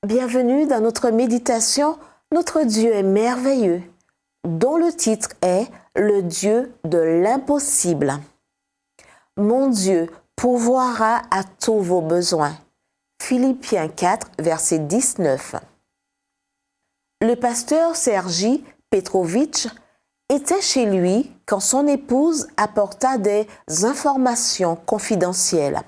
Bienvenue dans notre méditation « Notre Dieu est merveilleux » dont le titre est « Le Dieu de l'impossible ». Mon Dieu pourvoira à tous vos besoins. Philippiens 4, verset 19. Le pasteur Sergi Petrovitch était chez lui quand son épouse apporta des informations confidentielles.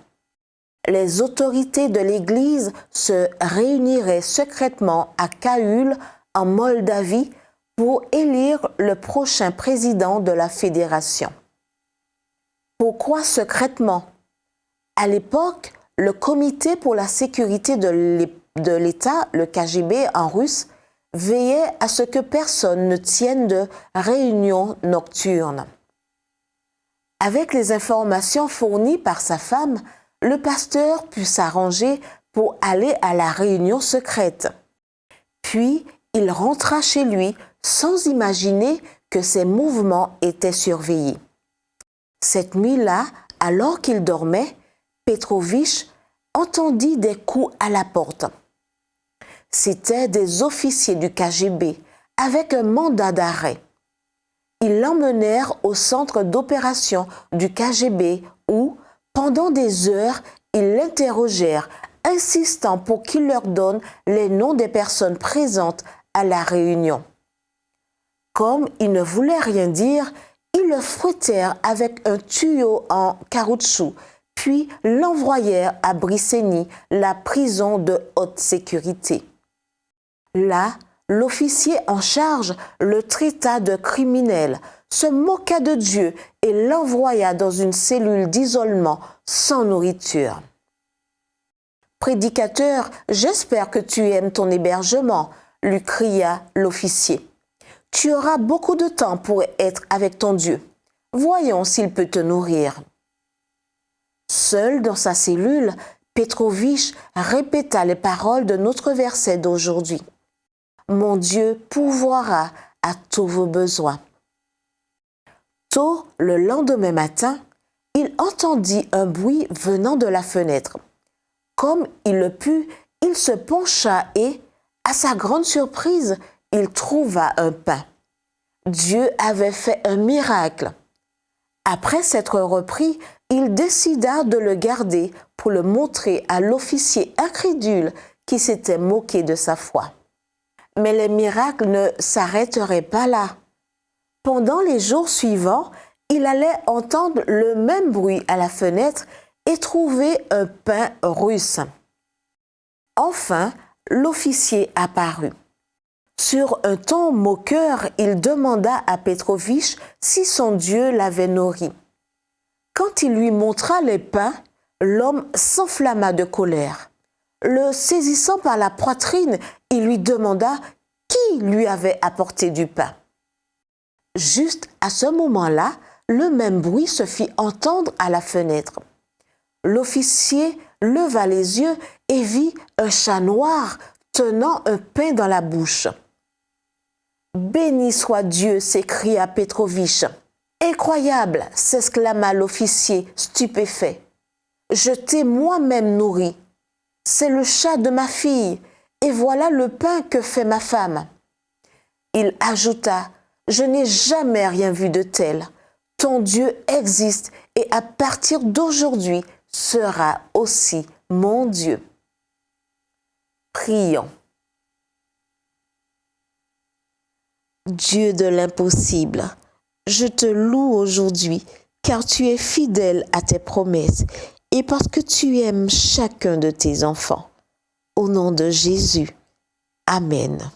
Les autorités de l'Église se réuniraient secrètement à Kaül, en Moldavie, pour élire le prochain président de la fédération. Pourquoi secrètement? À l'époque, le Comité pour la sécurité de l'État, le KGB en russe, veillait à ce que personne ne tienne de réunion nocturne. Avec les informations fournies par sa femme, le pasteur put s'arranger pour aller à la réunion secrète. Puis, il rentra chez lui sans imaginer que ses mouvements étaient surveillés. Cette nuit-là, alors qu'il dormait, Petrovitch entendit des coups à la porte. C'étaient des officiers du KGB avec un mandat d'arrêt. Ils l'emmenèrent au centre d'opération du KGB où, pendant des heures, ils l'interrogèrent, insistant pour qu'il leur donne les noms des personnes présentes à la réunion. Comme il ne voulait rien dire, ils le fouettèrent avec un tuyau en caoutchouc, puis l'envoyèrent à Briceni, la prison de haute sécurité. Là, l'officier en charge le traita de criminel, se moqua de Dieu et l'envoya dans une cellule d'isolement sans nourriture. « Prédicateur, j'espère que tu aimes ton hébergement », lui cria l'officier. « Tu auras beaucoup de temps pour être avec ton Dieu. Voyons s'il peut te nourrir. » Seul dans sa cellule, Petrovitch répéta les paroles de notre verset d'aujourd'hui. « Mon Dieu pourvoira à tous vos besoins. » Tôt le lendemain matin, il entendit un bruit venant de la fenêtre. Comme il le put, il se pencha et, à sa grande surprise, il trouva un pain. Dieu avait fait un miracle. Après s'être repris, il décida de le garder pour le montrer à l'officier incrédule qui s'était moqué de sa foi. Mais les miracles ne s'arrêteraient pas là. Pendant les jours suivants, il allait entendre le même bruit à la fenêtre et trouver un pain russe. Enfin, l'officier apparut. Sur un ton moqueur, il demanda à Petrovitch si son Dieu l'avait nourri. Quand il lui montra les pains, l'homme s'enflamma de colère. Le saisissant par la poitrine, il lui demanda qui lui avait apporté du pain. Juste à ce moment-là, le même bruit se fit entendre à la fenêtre. L'officier leva les yeux et vit un chat noir tenant un pain dans la bouche. « Béni soit Dieu !» s'écria Petrovitch. « Incroyable !» s'exclama l'officier stupéfait. « Je t'ai moi-même nourri. C'est le chat de ma fille, et voilà le pain que fait ma femme. » Il ajouta, « Je n'ai jamais rien vu de tel. Ton Dieu existe et à partir d'aujourd'hui sera aussi mon Dieu. » Prions. Dieu de l'impossible, je te loue aujourd'hui car tu es fidèle à tes promesses et parce que tu aimes chacun de tes enfants. Au nom de Jésus. Amen.